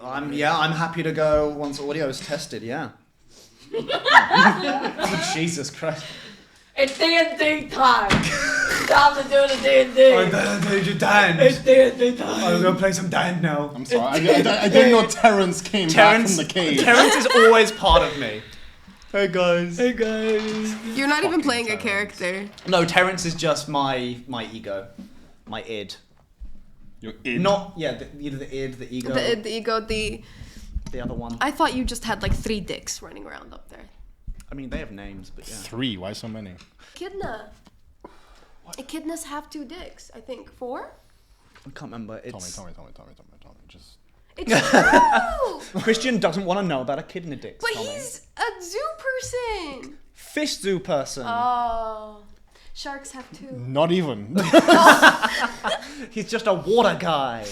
I'm happy to go once audio is tested, yeah. Oh, Jesus Christ. It's D&D time! Time to do the D&D! I'm gonna do Dan. It's D&D time! I'm gonna play some Dan now. I'm sorry, I didn't know Terrence came back from the cave. Terrence is always part of me. Hey guys. You're not even playing a character. No, Terrence is just my ego. My id. Your id? Not, either the id, the ego. The ego, the other one. I thought you just had like 3 dicks running around up there. I mean, they have names, but yeah. 3, why so many? Echidna. Echidnas have 2 dicks, I think. 4? I can't remember. It's... Tell me. Just... It's true! Christian doesn't want to know about echidna dicks. But Tommy. he's a zoo person! Fish zoo person. Oh. Sharks have 2. Not even. He's just a water guy.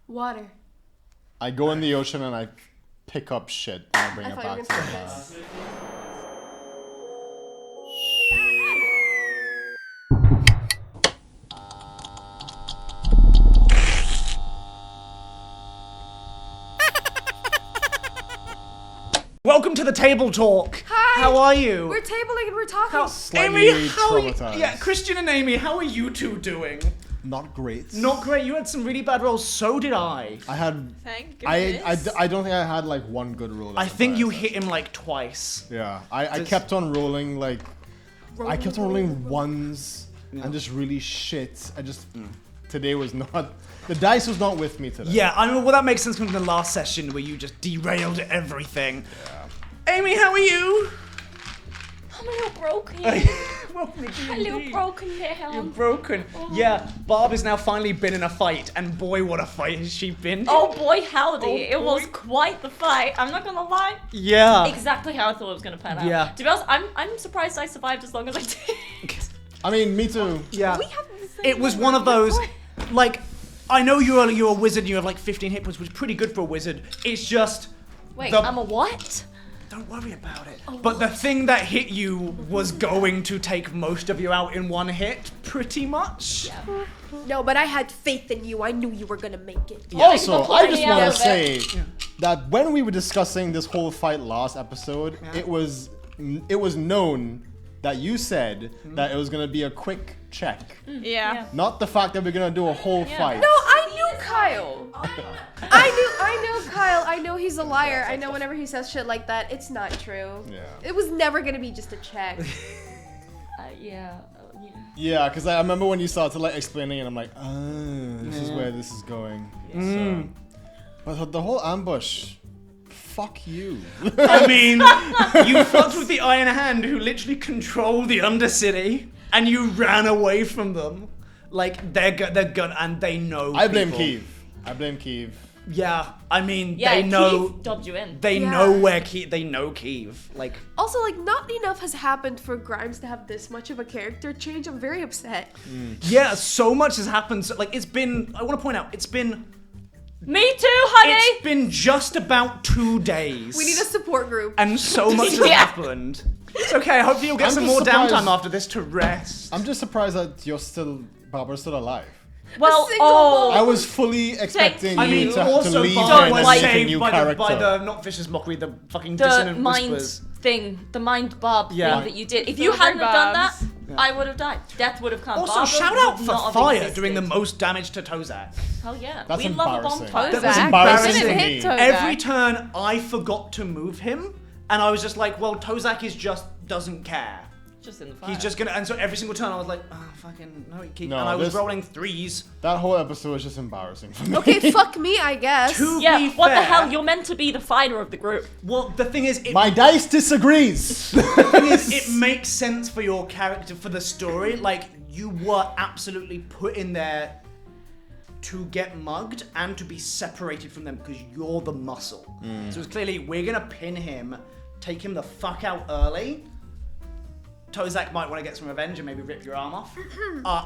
Water. I go in the ocean and I pick up shit and I bring it thought you back were to the gonna lab. say Welcome to the table talk. Hi. How are you? We're tabling and we're talking. Slightly Amy, how are you? traumatized. Yeah, Christian and Amy, how are you two doing? Not great. Not great. You had some really bad rolls. So did I. I had... Thank I goodness. don't think I had like one good roll. I think you hit him like twice. Yeah, I kept on rolling like... I kept on rolling ones Yeah. and just really shit. Today was not... The dice was not with me today. Yeah, I mean, well, that makes sense from the last session where you just derailed everything. Yeah. Amy, how are you? I'm a little broken. Welcome to D&D. A little broken You're down. broken. Yeah, Barb has now finally been in a fight, and boy, what a fight has she been. Oh boy, howdy. Oh, It was boy. quite the fight. I'm not gonna lie. Yeah. Exactly how I thought it was gonna pan out. Yeah. To be honest, I'm surprised I survived as long as I did. I mean, me too. Yeah. We have the same It was number one of those, points. like, I know you're a wizard and you have like 15 hit points, which is pretty good for a wizard. It's just... Wait, the- I'm a what? Don't worry about it. But the thing that hit you was going to take most of you out in one hit, pretty much. Yeah. No, but I had faith in you. I knew you were gonna make it. Also, People I put just me want out to of it. say that when we were discussing this whole fight last episode, it was known that you said that it was gonna be a quick check, Yeah. not the fact that we're gonna do a whole fight. No, I knew Kyle. I knew Kyle. I know he's a liar. I know whenever he says shit like that, it's not true. Yeah. It was never gonna be just a check. Yeah. Yeah, because I remember when you started like explaining it, I'm like, oh, this is where this is going. So, but the whole ambush, fuck you. I mean, you fucked with the Iron Hand who literally control the Undercity, and you ran away from them. Like, they're gun, and they know I blame people. Kiev. Yeah, I mean, Yeah, they know... Keith dobbed you in. They Yeah. know where they know Kiev. Like, Also, like, not enough has happened for Grimes to have this much of a character change. I'm very upset. yeah, so much has happened. So, like, it's been... I want to point out, it's been... Me too, honey! It's been just about 2 days. We need a support group. And so much has Yeah. happened. It's okay, hopefully you'll get I'm some just more surprised- downtime after this to rest. I'm just surprised that Barbara's still alive. Well, single oh, I was fully expecting I mean, you to also leave Barb and was make a saved new by character. the not vicious mockery, the fucking the dissonant mind whispers. thing, the mind barb Yeah. thing that you did. If The you hadn't have done that, barbs. I would have died. Death would have come. Also, Barbara shout out would for not have Fire existed. doing the most damage to Tozak. Hell yeah. That's we love a bomb embarrassing. time. That was Tozak. embarrassing. Didn't to hit me. Tozak. Every turn, I forgot to move him, and I was just like, well, Tozak is just doesn't care. Just in the fire. He's just gonna, and so every single turn I was like, oh, fucking, no, he keep, No, and I was this- rolling 3s. That whole episode was just embarrassing for me. Okay, fuck me, I guess. To Yeah, be what the fair- hell? You're meant to be the fighter of the group. Well, the thing is, My dice disagrees. it makes sense for your character, for the story. Like, you were absolutely put in there to get mugged and to be separated from them because you're the muscle. So it's clearly, we're gonna pin him, take him the fuck out early. Tozak might want to get some revenge and maybe rip your arm off.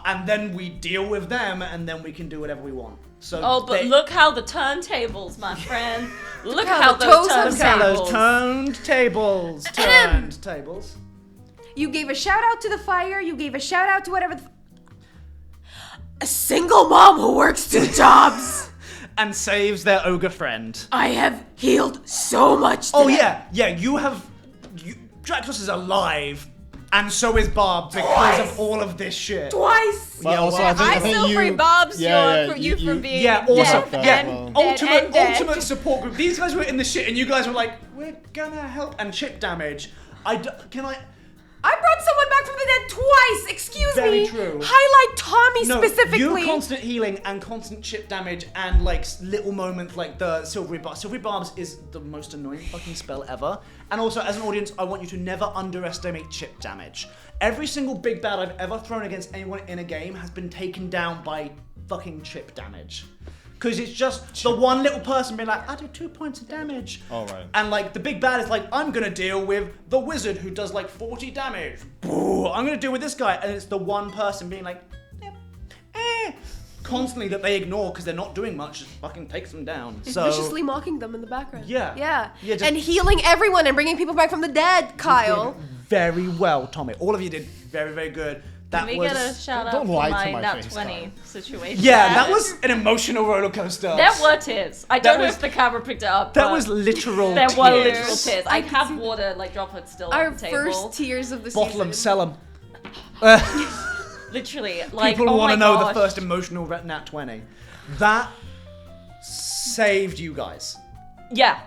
And then we deal with them and then we can do whatever we want. So Oh, but they- look how the turntables, my friend. Look how how the those toes have Look at those turntables. turned tables. Turned tables. You gave a shout out to the fire. You gave a shout out to whatever. a single mom who works 2 jobs. And saves their ogre friend. I have healed so much today. Oh yeah, you have... Dracos is alive, and so is Barb because of all of this shit. Twice. But Yeah, also, well, I I think still you, free Bob's you from being Yeah, also, dead yeah, and ultimate dead. ultimate support group. These guys were in the shit, and you guys were like, we're gonna help. And chip damage. I brought someone back from the dead twice. Excuse Very me. true. Highlight Tommy No, specifically. you constant healing and constant chip damage and like little moments like the Silvery Barbs. Silvery Barbs is the most annoying fucking spell ever. And also, as an audience, I want you to never underestimate chip damage. Every single big bad I've ever thrown against anyone in a game has been taken down by fucking chip damage. Because it's just the one little person being like, I do 2 points of damage. All right. And like the big bad is like, I'm gonna deal with the wizard who does like 40 damage. Boo, I'm gonna deal with this guy. And it's the one person being like, constantly that they ignore because they're not doing much, just fucking takes them down. So Viciously mocking them in the background. Yeah. Yeah. Yeah, just- and healing everyone and bringing people back from the dead, Kyle. very well, Tommy. All of you did very, very good. That Can we was get a shout out Don't for lie to my my nat face, 20 Kyle. situation? yeah, that was an emotional roller coaster. There were tears. I don't know was- if the camera picked it up. That but was literal There tears. were literal tears. I I can have see water like droplets still Our on the table. first tears of the Bottle season. them, sell them. Literally, like People oh want my to know gosh. the first emotional nat 20. That saved you guys. Yeah.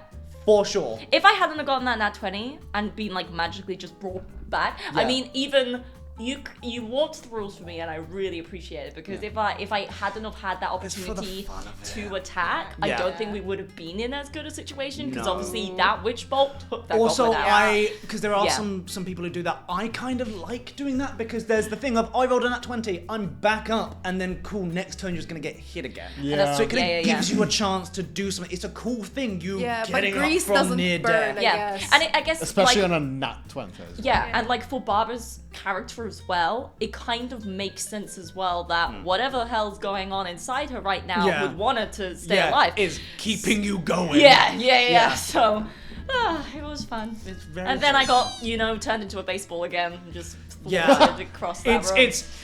For sure. If I hadn't have gotten that nat 20 and been like magically just brought back, I Yeah. mean, even you walked the rules for me, and I really appreciate it because if I hadn't have had that It's for the opportunity fun of it. to attack, I Yeah. don't think we would have been in as good a situation because No. obviously that witch bolt took that Also, goblin out. because there are Yeah. some people who do that. I kind of like doing that because there's the thing of I rolled a nat 20, I'm back up, and then cool, next turn you're just gonna get hit again. Yeah. So it kind of Yeah. gives you a chance to do something. It's a cool thing. You Yeah, but getting grease up from doesn't near burn, death. I Yeah, guess. and I guess Especially like, on a nat 20. yeah, Yeah. and like for Barbara's character as well, it kind of makes sense as well that whatever hell's going on inside her right now Yeah. would want her to stay Yeah, alive. is keeping you going. Yeah. So it was fun. It's very And then fun. I got, turned into a baseball again and just Yeah. floated across that room.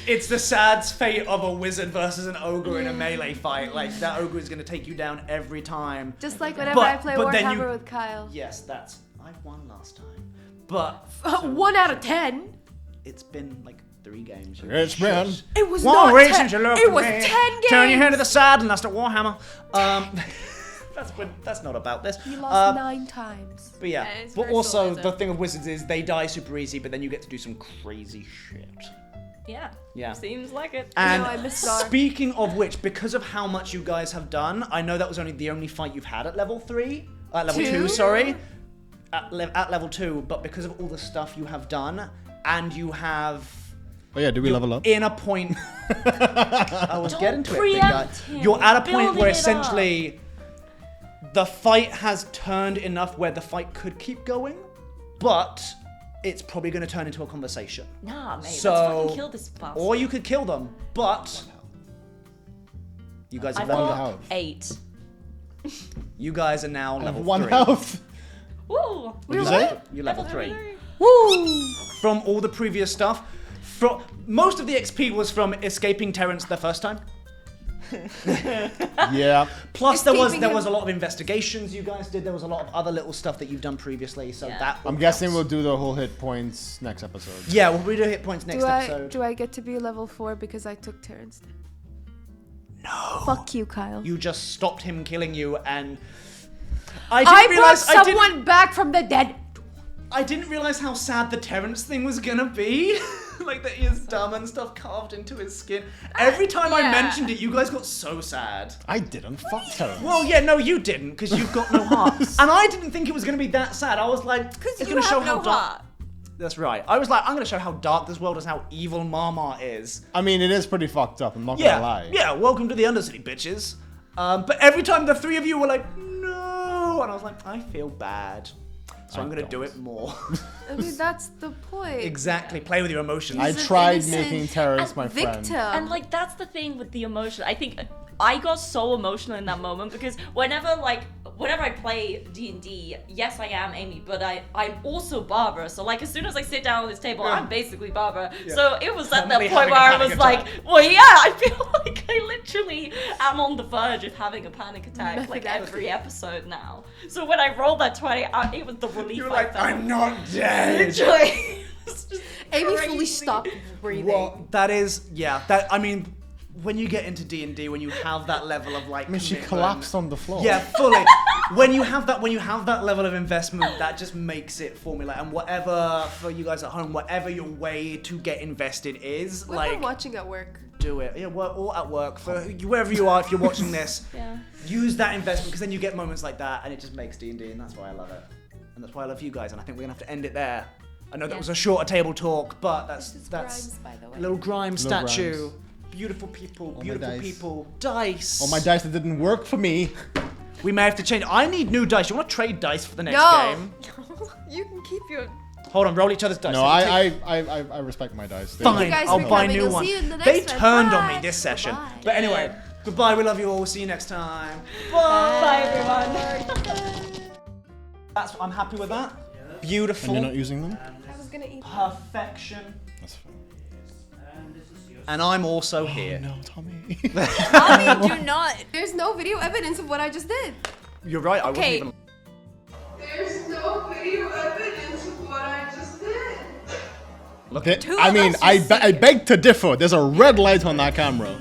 It's the sad fate of a wizard versus an ogre in a melee fight. Like that ogre is gonna take you down every time. Just like whenever But- I play but then Warhammer you- with Kyle. Yes, I won last time. But 1 out of 10. it's been like 3 games. You It's been. shush. It was One not reason 10. to look It at was me. 10 games. Turn your head to the side and that's at Warhammer. That's not about this. You lost 9 times. But yeah, Yeah, it's but very also solid. the thing of wizards is they die super easy, but then you get to do some crazy shit. yeah. Yeah. Seems like it. And I missed Dar. speaking of which, because of how much you guys have done, I know that was only the only fight you've had at level 3. Level 2, 2? sorry. At level 2, but because of all the stuff you have done, and you have... Oh yeah, do we level up? In a point... I was Don't getting to it, big guy. preempt him. You're at a point Building where it up. essentially the fight has turned enough where the fight could keep going, but it's probably going to turn into a conversation. Nah, mate. So- let's fucking kill this bastard. Or you could kill them, but... You guys I've have One got health. 8. You guys are now I have level 1 3. health. Woo! What did you say? You're level 3. Woo! From all the previous stuff, most of the XP was from escaping Terrence the first time. Yeah. Plus, there was Escaping him. a lot of investigations you guys did. There was a lot of other little stuff that you've done previously. So Yeah. that. I'm guessing we'll do the whole hit points next episode. Yeah, we'll redo hit points next episode. Do I get to be level 4 because I took Terrence? No. Fuck you, Kyle. You just stopped him killing you, and I didn't brought realize someone back from the dead. I didn't realize how sad the Terrence thing was gonna be. Like that he is dumb and stuff carved into his skin. Every time I yeah. mentioned it, you guys got so sad. I didn't. Fuck Terrence. Well, yeah, no, you didn't, because you've got no heart. And I didn't think it was going to be that sad. I was like, it's going to show how dark. That's right. I was like, I'm going to show how dark this world is, how evil Marmar is. I mean, it is pretty fucked up. I'm not gonna lie. Yeah, welcome to the Undercity, bitches. But every time the 3 of you were like, no, and I was like, I feel bad. So I'm going to do it more. I mean, that's the point. Exactly. Play with your emotions. I He's an tried innocent making terrorists my friend. victim. And like that's the thing with the emotion. I think I got so emotional in that moment because whenever I play D&D, yes I am Amy, but I'm also Barbara. So like as soon as I sit down at this table, I'm basically Barbara. So it was at that Permanently point having where a I panic was like, attack. well yeah, I feel like I literally am on the verge of having a panic attack like every episode now. So when I rolled that 20, it was the relief You're I like, felt. I'm not dead. Literally. It's just Amy crazy. fully stopped breathing. Well, that is, yeah. That I mean, when you get into D&D, when you have that level of like, I mean, she commitment- collapsed on the floor. Yeah, fully. when you have that level of investment, that just makes it for me. Like, and whatever for you guys at home, whatever your way to get invested is, What like, I'm watching at work. do it. Yeah, or at work for wherever you are. If you're watching this, Yeah. use that investment because then you get moments like that, and it just makes D&D, and that's why I love it, and that's why I love you guys. And I think we're gonna have to end it there. I know that Yeah. was a shorter table talk, but that's Grimes, by the way. a little Grimes Little statue. Grimes. Beautiful people, my beautiful dice. people. Dice. Oh, my dice that didn't work for me. We may have to change. I need new dice. You want to trade dice for the next No. game? You can keep your. Hold on, roll each other's dice. No, Let me take- I respect my dice. They- Fine, you guys I'll for buy coming. new We'll one. see you in the They next one. turned on Bye. me this session. Goodbye. But anyway, goodbye. We love you all. We'll see you next time. Bye everyone. I'm happy with that. And Beautiful. you're not using them? I was gonna eat. Perfection. That's fine. And I'm also here. No, Tommy. Tommy, do not. There's no video evidence of what I just did. You're right. I Okay. wasn't even. There's no video evidence of what I just did. Look. I mean, I beg to differ. There's a red light on that camera.